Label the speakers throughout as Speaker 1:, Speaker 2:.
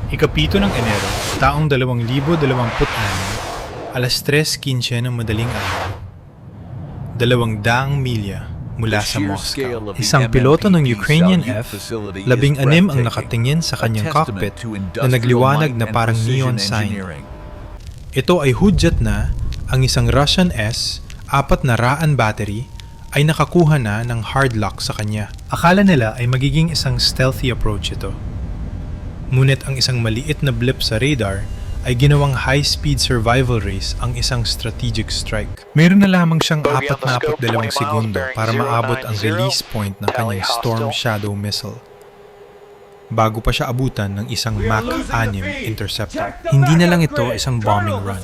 Speaker 1: Ikapito ng Enero, taong 2026, alas 3:15 ng madaling araw. 200 milya mula sa Moscow. Isang piloto ng Ukrainian F-16 ang nakatingin sa kanyang cockpit na nagliwanag na parang neon sign. Ito ay hudyat na ang isang Russian S-400 battery ay nakakuha na ng hard lock sa kanya. Akala nila ay magiging isang stealthy approach ito. Ngunit ang isang maliit na blip sa radar ay ginawang high-speed survival race ang isang strategic strike. Mayroon na lamang siyang 42 segundo para maabot ang release point ng kanyang Storm Shadow missile. Bago pa siya abutan ng isang Mach 6 interceptor. Hindi na lang ito isang bombing run.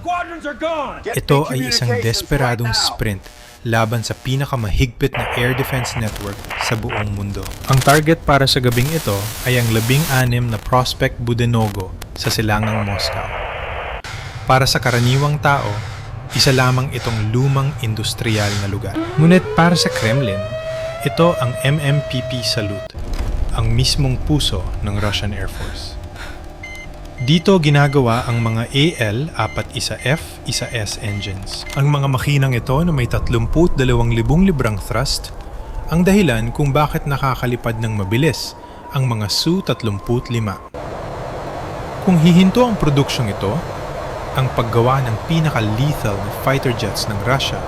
Speaker 1: Ito ay isang desperadong sprint laban sa pinakamahigpit na air defense network sa buong mundo. Ang target para sa gabing ito ay ang 16 na Prospect Budenogo sa silangang Moscow. Para sa karaniwang tao, isa lamang itong lumang industrial na lugar. Ngunit para sa Kremlin, ito ang MMPP Salute, ang mismong puso ng Russian Air Force. Dito ginagawa ang mga AL-41F, 1S engines. Ang mga makinang ito na may 32,000 librang thrust, ang dahilan kung bakit nakakalipad ng mabilis ang mga Su-35. Kung hihinto ang produksyong ito, ang paggawa ng pinaka-lethal na fighter jets ng Russia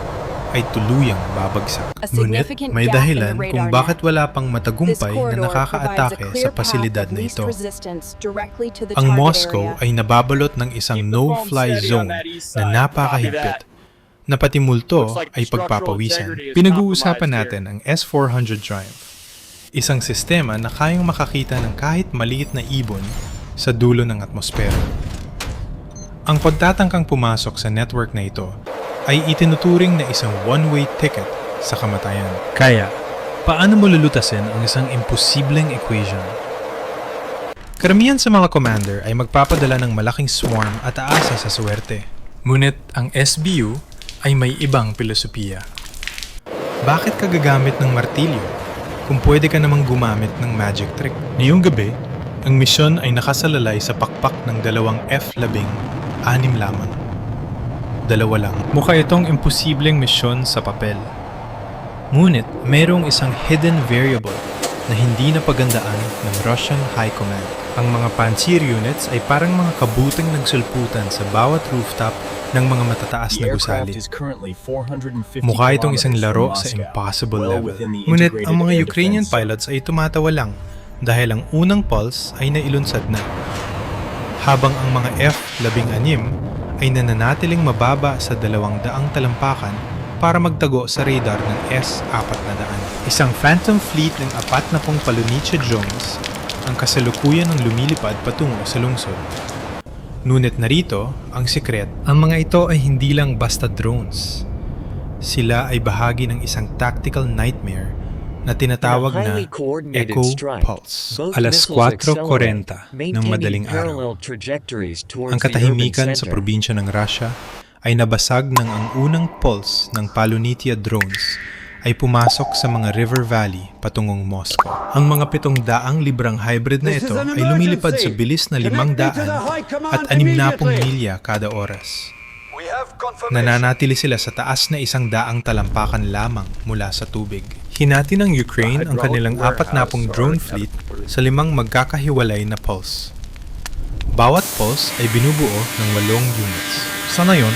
Speaker 1: ay tuluyang babagsak. Ngunit may dahilan kung bakit wala pang matagumpay na nakakaatake sa pasilidad na ito. Ang Moscow ay nababalot ng isang no-fly zone na napakahigpit, na pati multo ay pagpapawisan. Pinag-uusapan natin ang S-400 Triumph, isang sistema na kayang makakita ng kahit maliit na ibon sa dulo ng atmosfera. Ang pagtatangkang pumasok sa network na ito ay itinuturing na isang one-way ticket sa kamatayan. Kaya, paano mo lulutasin ang isang imposibleng equation? Karamihan sa mga commander ay magpapadala ng malaking swarm at aasa sa swerte. Ngunit ang SBU ay may ibang filosofiya. Bakit ka gagamit ng martilyo kung pwede ka namang gumamit ng magic trick? Ngayong gabi, ang misyon ay nakasalalay sa pakpak ng dalawang F-16 lamang. Dalawa lang. Mukha itong imposibleng misyon sa papel. Ngunit mayroong isang hidden variable na hindi napagandaan ng Russian High Command. Ang mga Pantsir units ay parang mga kabutang nagsulputan sa bawat rooftop ng mga matataas na gusali. Mukha itong isang laro sa impossible level. Ngunit ang mga Ukrainian pilots ay tumatawa lang dahil ang unang pulse ay nailunsad na. Habang ang mga F-16 ay nananatiling mababa sa 200 talampakan para magtago sa radar ng S-400. Isang Phantom Fleet ng 40 Palunicha drones ang kasalukuyan ng lumilipad patungo sa lungsod. Ngunit narito ang sikret. Ang mga ito ay hindi lang basta drones. Sila ay bahagi ng isang tactical nightmare na tinatawag na Echo Pulse. Alas 4:40 ng madaling araw. Ang katahimikan sa probinsya ng Russia ay nabasag nang ang unang pulse ng Palunitia drones ay pumasok sa mga river valley patungong Moscow. Ang mga 700 librang hybrid na ito ay lumilipad sa bilis na 500 at 60 milya kada oras. Nananatili sila sa taas na 100 talampakan lamang mula sa tubig. Hinati ng Ukraine ang kanilang 40 drone fleet sa 5 magkakahiwalay na pulse. Bawat pulse ay binubuo ng 8 units. Sa ngayon,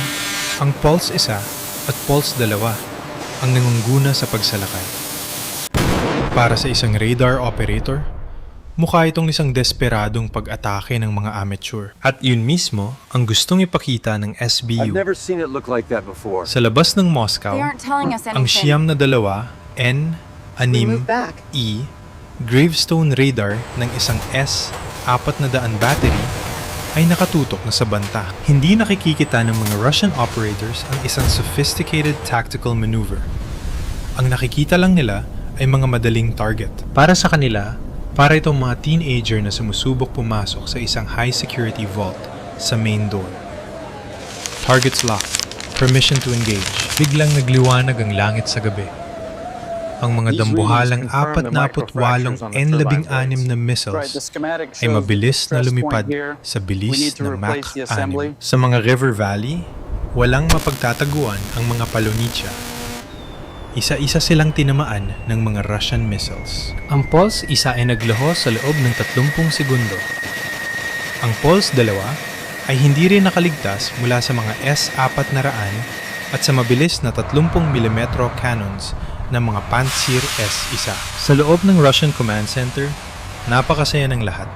Speaker 1: ang pulse 1 at pulse 2 ang nangunguna sa pagsalakay. Para sa isang radar operator, mukha itong isang desperadong pag-atake ng mga amateur. At yun mismo ang gustong ipakita ng SBU. Sa labas ng Moscow, ang siyam na dalawa N-6E Gravestone radar ng isang S-400 battery ay nakatutok na sa banta. Hindi nakikikita ng mga Russian operators ang isang sophisticated tactical maneuver. Ang nakikita lang nila ay mga madaling target. Para sa kanila, para itong mga teenager na sumusubok pumasok sa isang high-security vault sa main door. Targets locked. Permission to engage. Biglang nagliwanag ang langit sa gabi. Ang mga dambuhalang 48 N-16 na missiles ay mabilis na lumipad sa bilis na Mach 6. Sa mga river valley, walang mapagtataguan ang mga Palonicha. Isa-isa silang tinamaan ng mga Russian missiles. Ang Pulse 1 ay nagluho sa loob ng 30 segundo. Ang Pulse 2 ay hindi rin nakaligtas mula sa mga S-400 at sa mabilis na 30mm cannons ng mga Pantsir S-1. Sa loob ng Russian Command Center, napakasaya ng lahat.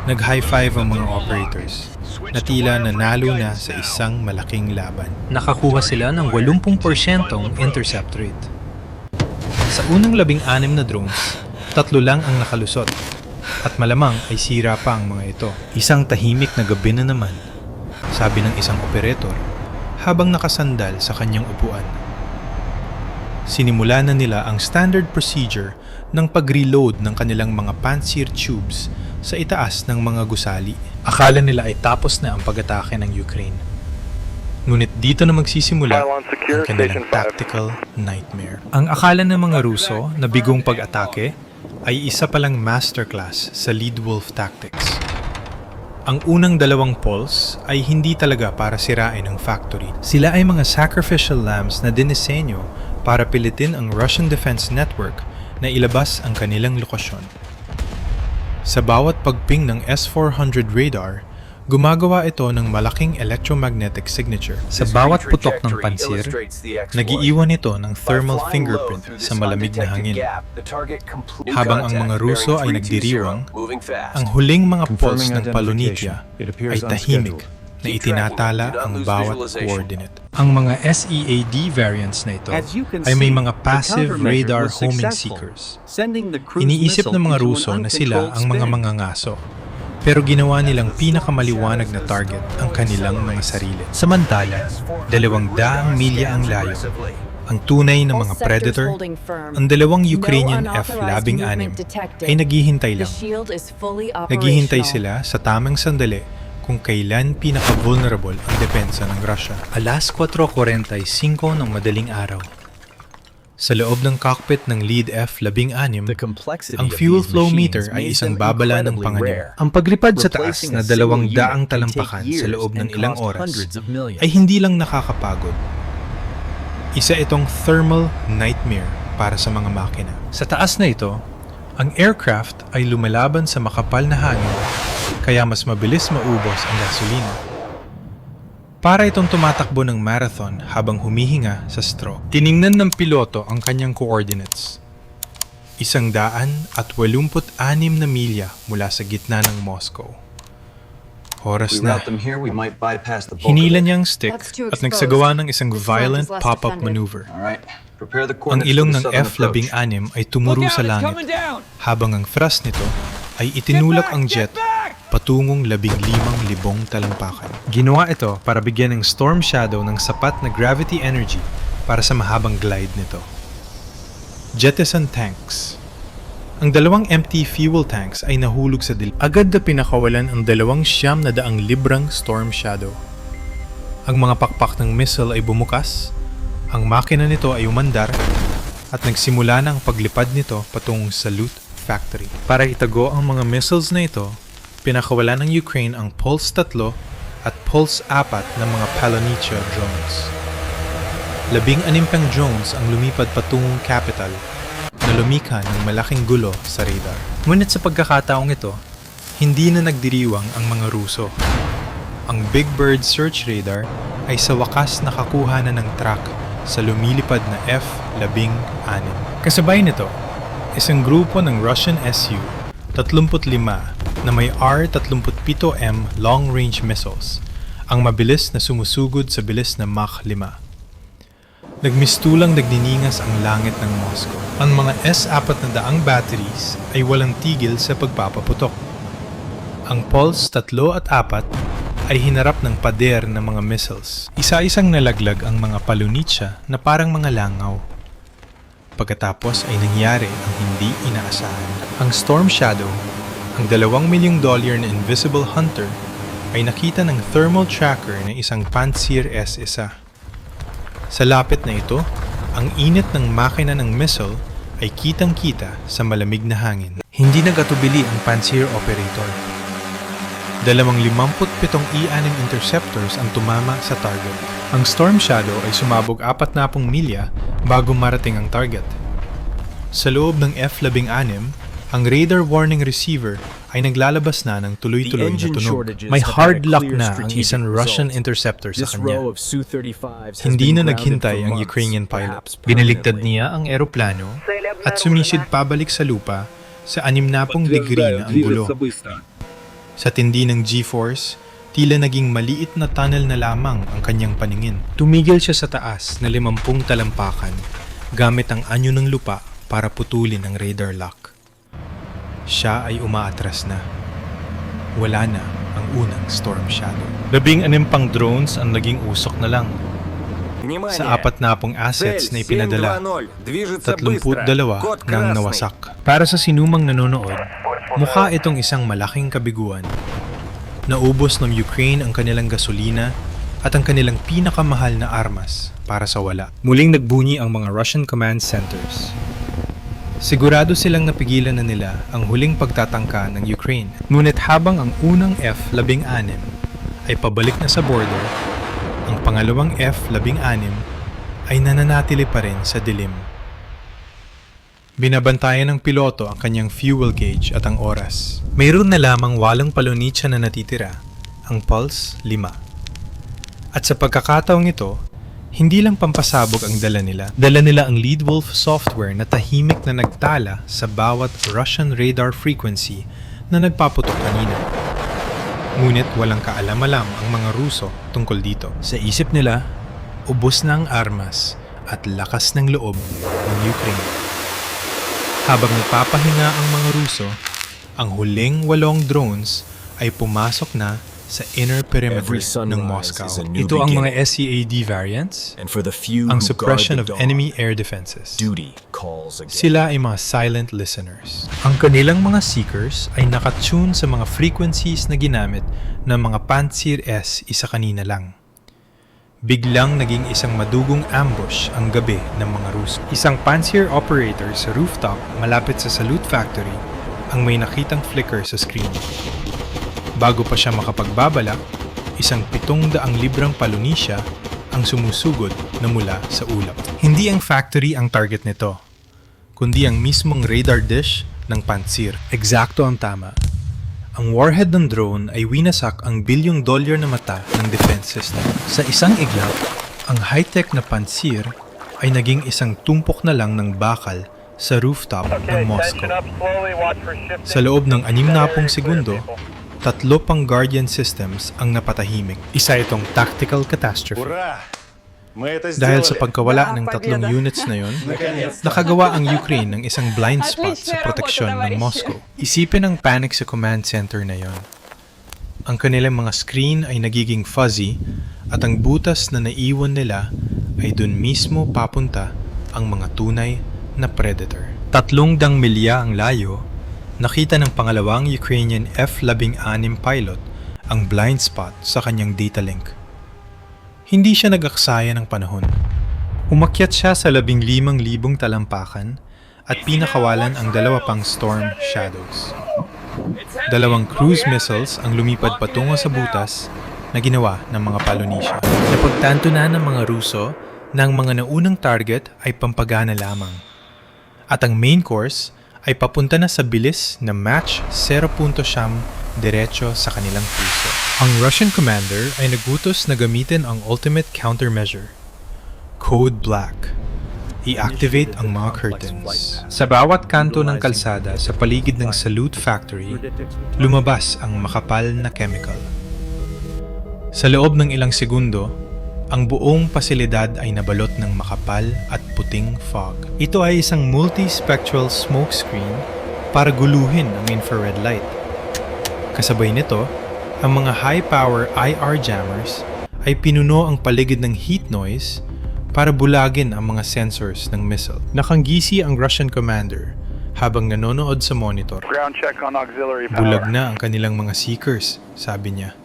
Speaker 1: Nag-high five ang mga operators na tila nanalo na sa isang malaking laban. Nakakuha sila ng 80% intercept rate. Sa unang 16 na drones, 3 lang ang nakalusot at malamang ay sira pa ang mga ito. Isang tahimik na gabi na naman, sabi ng isang operator habang nakasandal sa kanyang upuan. Sinimula na nila ang standard procedure ng pag-reload ng kanilang mga Pantsir tubes sa itaas ng mga gusali. Akala nila ay tapos na ang pag-atake ng Ukraine. Ngunit dito na magsisimula ang kanilang tactical nightmare. Ang akala ng mga Ruso na bigong pag-atake ay isa palang masterclass sa Lead Wolf tactics. Ang unang 2 pulse ay hindi talaga para sirain ang factory. Sila ay mga sacrificial lambs na dinisenyo para pilitin ang Russian Defense Network na ilabas ang kanilang lokasyon. Sa bawat pagping ng S-400 radar, gumagawa ito ng malaking electromagnetic signature. Sa bawat putok ng pansir, nag-iiwan ito ng thermal fingerprint sa malamig na hangin. Habang ang mga Ruso ay nagdiriwang, ang huling mga pulse ng Palonitia ay tahimik na itinatala ang bawat coordinate. Ang mga SEAD variants na ito ay may mga passive radar homing seekers. Iniisip ng mga Ruso na sila ang mga mangangaso, pero ginawa nilang pinakamaliwanag na target ang kanilang mga sarili. Samantala, 200 milya ang layo. Ang tunay na mga predator, ang 2 Ukrainian F-16 ay naghihintay lang. Naghihintay sila sa tamang sandali kung kailan pinaka-vulnerable ang depensa ng Russia. Alas 4:45 ng madaling araw. Sa loob ng cockpit ng Lead F-16, ang fuel flow meter ay isang babala ng panganib. Ang paglipad sa taas na 200 talampakan sa loob ng ilang oras ay hindi lang nakakapagod. Isa itong thermal nightmare para sa mga makina. Sa taas na ito, ang aircraft ay lumalaban sa makapal na hangin, kaya mas mabilis maubos ang gasolina. Para itong tumatakbo ng marathon habang humihinga sa stroke. Tiningnan ng piloto ang kanyang coordinates. 186 na milya mula sa gitna ng Moscow. Oras na. Hinila niya ang stick at nagsagawa ng isang violent pop-up maneuver. Ang ilong ng F-16 ay tumuro sa langit, habang ang thrust nito ay itinulak ang jet patungong 15,000 talampakan. Ginawa ito para bigyan ng Storm Shadow ng sapat na gravity energy para sa mahabang glide nito. Jettison tanks. Ang 2 empty fuel tanks ay nahulog sa dilim. Agad na pinakawalan ang 200,000 librang Storm Shadow. Ang mga pakpak ng missile ay bumukas, ang makina nito ay umandar, at nagsimula na ang paglipad nito patungong sa loot factory. Para itago ang mga missiles na ito, pinakawalan ng Ukraine ang Pulse 3 at Pulse 4 ng mga Palonicha drones. 16 pang drones ang lumipad patungong capital na lumikha ng malaking gulo sa radar. Ngunit sa pagkakataong ito, hindi na nagdiriwang ang mga Ruso. Ang Big Bird search radar ay sa wakas nakakuha na ng track sa lumilipad na F-16. Kasabay nito, isang grupo ng Russian Su-35 na may R-37M long-range missiles, ang mabilis na sumusugod sa bilis na Mach 5. Nagmistulang nagniningas ang langit ng Moscow. Ang mga S-400 batteries ay walang tigil sa pagpapaputok. Ang Pulse 3 at 4 ay hinarap ng pader ng mga missiles. Isa-isang nalaglag ang mga Palonicha na parang mga langaw. Pagkatapos ay nangyari ang hindi inaasahan. Ang Storm Shadow, ang $2 milyong na Invisible Hunter, ay nakita ng thermal tracker ng isang Pantsir S-1. Sa lapit na ito, Ang init ng makina ng missile ay kitang-kita sa malamig na hangin. Hindi nagatubili ang Pantsir operator. 57 E-6 interceptors ang tumama sa target. Ang Storm Shadow ay sumabog 40 milya bago marating ang target. Sa loob ng F-16, ang radar warning receiver ay naglalabas na ng tuloy-tuloy na tunog. May hard luck na ang isang Russian interceptor sa kanya. Hindi na naghintay ang Ukrainian pilot. Binaligtad niya ang eroplano at sumisid pabalik sa lupa sa 60 degree na ang gulo. Sa tindi ng G-force, tila naging maliit na tunnel na lamang ang kanyang paningin. Tumigil siya sa taas na 50 talampakan gamit ang anyo ng lupa para putulin ang radar lock. Siya ay umaatras na. Wala na ang unang Storm Shadow. 16 pang drones ang naging usok na lang. Sa 40 assets na ipinadala, 32 nang nawasak. Para sa sinumang nanonood, mukha itong isang malaking kabiguan. Naubos ng Ukraine ang kanilang gasolina at ang kanilang pinakamahal na armas para sa wala. Muling nagbunyi ang mga Russian command centers. Sigurado silang napigilan na nila ang huling pagtatangka ng Ukraine. Ngunit habang ang unang F-16 ay pabalik na sa border, ang pangalawang F-16 ay nananatili pa rin sa dilim. Binabantayan ng piloto ang kanyang fuel gauge at ang oras. Mayroon na lamang 8 palonitsa na natitira, ang Pulse 5. At sa pagkakataong ito, hindi lang pampasabog ang dala nila. Dala nila ang Leadwolf software na tahimik na nagtala sa bawat Russian radar frequency na nagpaputok kanina. Ngunit walang kaalam-alam ang mga Ruso tungkol dito. Sa isip nila, ubos na ang armas at lakas ng loob ng Ukraine. Habang nagpapahinga ang mga Ruso, ang huling 8 drones ay pumasok na sa inner perimeter ng Moscow. Ito ang mga SCAD variants, ang suppression of enemy air defenses. Sila ay mga silent listeners. Ang kanilang mga seekers ay nakatune sa mga frequencies na ginamit ng mga Pantsir S isa kanina lang. Biglang naging isang madugong ambush ang gabi ng mga Ruso. Isang Pantsir operator sa rooftop malapit sa Salute Factory ang may nakitang flicker sa screen. Bago pa siya makapagbabalak, isang 700 librang palunisya ang sumusugod na mula sa ulap. Hindi ang factory ang target nito, kundi ang mismong radar dish ng Pantsir. Eksakto ang tama. Ang warhead ng drone ay winasak ang $1 billion na mata ng defense system. Sa isang iglap, ang high-tech na Pantsir ay naging isang tumpok na lang ng bakal sa rooftop ng Moscow. Sa loob ng 60 segundo, 3 pang Guardian systems ang napatahimik. Isa itong tactical catastrophe. Dahil sa pagkawala ng 3 units na yon, nakagawa ang Ukraine ng isang blind spot sa proteksyon ng Moscow. Isipin ang panic sa command center na yon. Ang kanilang mga screen ay nagiging fuzzy at ang butas na naiwan nila ay dun mismo papunta ang mga tunay na predator. 300 milya ang layo, nakita ng pangalawang Ukrainian F-16 pilot ang blind spot sa kanyang data link. Hindi siya nag-aksaya ng panahon. Umakyat siya sa 15,000 talampakan at pinakawalan ang 2 pang Storm Shadows. 2 cruise missiles ang lumipad patungo sa butas na ginawa ng mga palunisya. Napagtanto na ng mga Ruso na ang mga naunang target ay pampagana lamang. At ang main course ay papunta na sa bilis na Mach 0.5 diretso sa kanilang puso. Ang Russian commander ay nagutos na gamitin ang ultimate countermeasure, Code Black. I-activate ang mga curtains. Sa bawat kanto ng kalsada sa paligid ng Salute Factory, lumabas ang makapal na chemical. Sa loob ng ilang segundo, ang buong pasilidad ay nabalot ng makapal at puting fog. Ito ay isang multi-spectral smoke screen para guluhin ang infrared light. Kasabay nito, ang mga high-power IR jammers ay pinuno ang paligid ng heat noise para bulagin ang mga sensors ng missile. Nakanggisi ang Russian commander habang nanonood sa monitor. Bulag na ang kanilang mga seekers, sabi niya.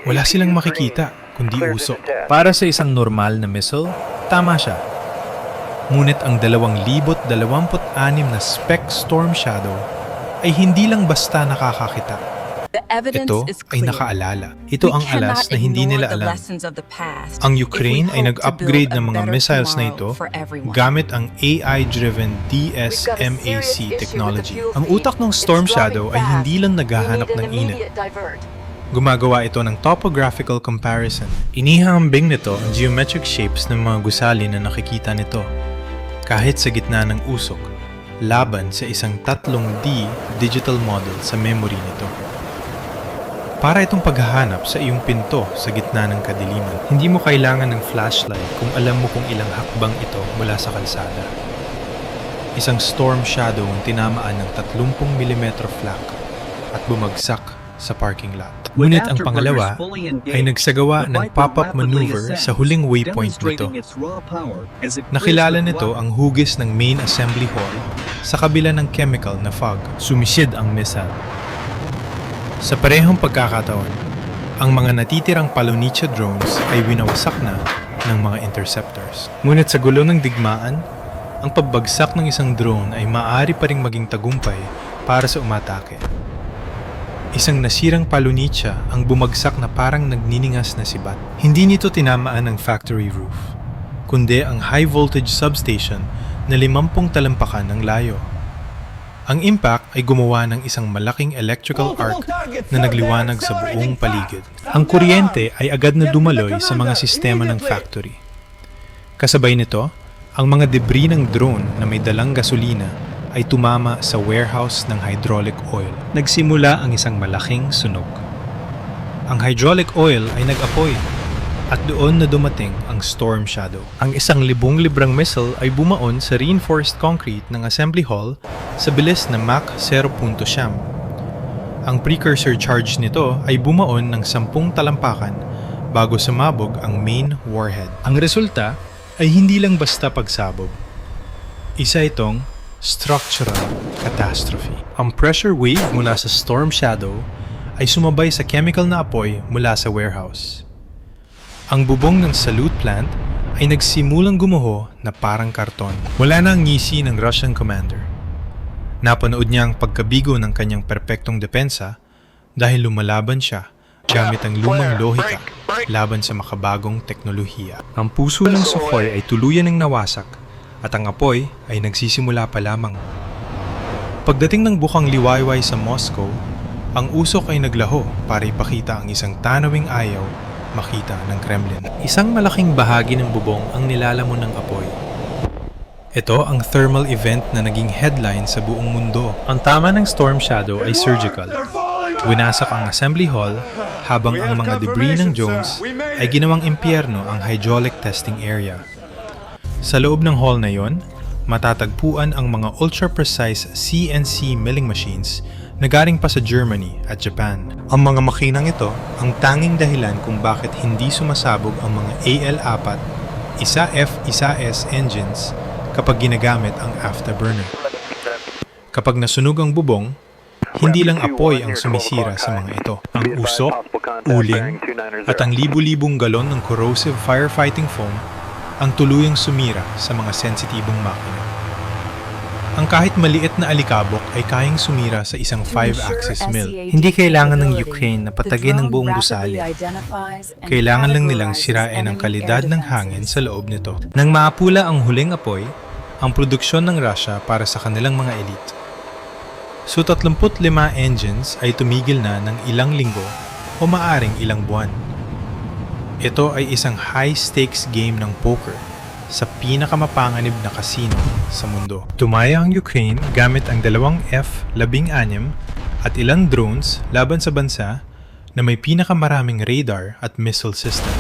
Speaker 1: Wala silang makikita kundi usok. Para sa isang normal na missile, tama siya. Ngunit ang 2026 na Spec Storm Shadow ay hindi lang basta nakakakita. Ito ay nakaalala. Ito ang alas na hindi nila alam. Ang Ukraine ay nag-upgrade ng mga missiles na ito gamit ang AI-driven DSMAC technology. Ang utak ng Storm Shadow ay hindi lang naghahanap ng init. Gumagawa ito ng topographical comparison. Inihahambing nito ang geometric shapes ng mga gusali na nakikita nito, kahit sa gitna ng usok, laban sa isang 3D digital model sa memory nito. Para itong paghahanap sa iyong pinto sa gitna ng kadiliman. Hindi mo kailangan ng flashlight kung alam mo kung ilang hakbang ito mula sa kalsada. Isang storm shadow ang tinamaan ng 30mm flak at bumagsak sa parking lot. Ngunit ang pangalawa ay nagsagawa ng pop-up maneuver sa huling waypoint nito. Nakilala nito ang hugis ng main assembly hall sa kabila ng chemical na fog. Sumisid ang missile. Sa parehong pagkakataon, ang mga natitirang Palonicha drones ay winawasak na ng mga interceptors. Ngunit sa gulo ng digmaan, ang pagbagsak ng isang drone ay maaari pa ring maging tagumpay para sa umatake. Isang nasirang Palonicha ang bumagsak na parang nagniningas na sibat. Hindi nito tinamaan ang factory roof, kundi ang high voltage substation na 50 talampakan ng layo. Ang impact ay gumawa ng isang malaking electrical arc na nagliwanag sa buong paligid. Ang kuryente ay agad na dumaloy sa mga sistema ng factory. Kasabay nito, ang mga debris ng drone na may dalang gasolina ay tumama sa warehouse ng hydraulic oil. Nagsimula ang isang malaking sunog. Ang hydraulic oil ay nag-apoy at doon na dumating ang Storm Shadow. Ang 1,000 librang missile ay bumaon sa reinforced concrete ng assembly hall sa bilis na Mach 0.9. Ang precursor charge nito ay bumaon ng 10 talampakan bago sumabog ang main warhead. Ang resulta ay hindi lang basta pagsabog. Isa itong structural catastrophe. Ang pressure wave mula sa Storm Shadow ay sumabay sa chemical na apoy mula sa warehouse. Ang bubong ng salute plant ay nagsimulang gumuho na parang karton. Wala na ang ngisi ng Russian commander. Napanood niya ang pagkabigo ng kanyang perpektong depensa dahil lumalaban siya gamit ang lumang lohika laban sa makabagong teknolohiya. Ang puso ng Sukhoi ay tuluyan ng nawasak at ang apoy ay nagsisimula pa lamang. Pagdating ng bukang liwayway sa Moscow, ang usok ay naglaho para ipakita ang isang tanawing ayaw makita ng Kremlin. Isang malaking bahagi ng bubong ang nilalamon ng apoy. Ito ang thermal event na naging headline sa buong mundo. Ang tama ng Storm Shadow ay surgical. Winasak ang assembly hall habang ang mga debris ng Jones ay ginawang impyerno ang hydraulic testing area. Sa loob ng hall na yon, matatagpuan ang mga ultra-precise CNC milling machines na galing pa sa Germany at Japan. Ang mga makinang ito ang tanging dahilan kung bakit hindi sumasabog ang mga AL-4, 1F, 1S engines kapag ginagamit ang afterburner. Kapag nasunog ang bubong, hindi lang apoy ang sumisira sa mga ito. Ang usok, uling, at ang libu-libong galon ng corrosive firefighting foam ang tuluyang sumira sa mga sensitibong makina. Ang kahit maliit na alikabok ay kayang sumira sa isang 5-axis mill. Hindi kailangan ng Ukraine na patagin ang buong gusali. Kailangan lang nilang sirain ang kalidad ng hangin sa loob nito. Nang maapula ang huling apoy, ang produksyon ng Russia para sa kanilang mga elite. So 35 engines ay tumigil na ng ilang linggo o maaring ilang buwan. Ito ay isang high-stakes game ng poker sa pinakamapanganib na casino sa mundo. Tumaya ang Ukraine gamit ang 2 F-16 at ilang drones laban sa bansa na may pinakamaraming radar at missile system.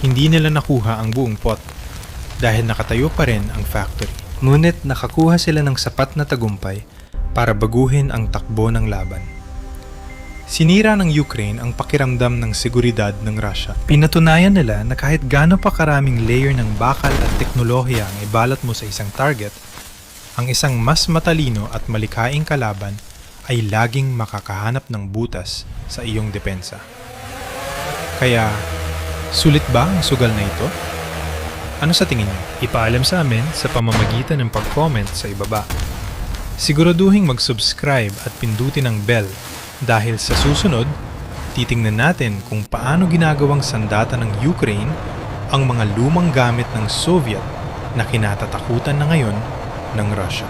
Speaker 1: Hindi nila nakuha ang buong pot dahil nakatayo pa rin ang factory. Ngunit nakakuha sila ng sapat na tagumpay para baguhin ang takbo ng laban. Sinira ng Ukraine ang pakiramdam ng seguridad ng Russia. Pinatunayan nila na kahit gaano pa karaming layer ng bakal at teknolohiya ang ibalat mo sa isang target, ang isang mas matalino at malikaing kalaban ay laging makakahanap ng butas sa iyong depensa. Kaya, sulit ba ang sugal na ito? Ano sa tingin niyo? Ipaalam sa amin sa pamamagitan ng pag-comment sa ibaba. Siguraduhin mag-subscribe at pindutin ang bell dahil sa susunod, titingnan natin kung paano ginagawang sandata ng Ukraine ang mga lumang gamit ng Soviet na kinatatakutan na ngayon ng Russia.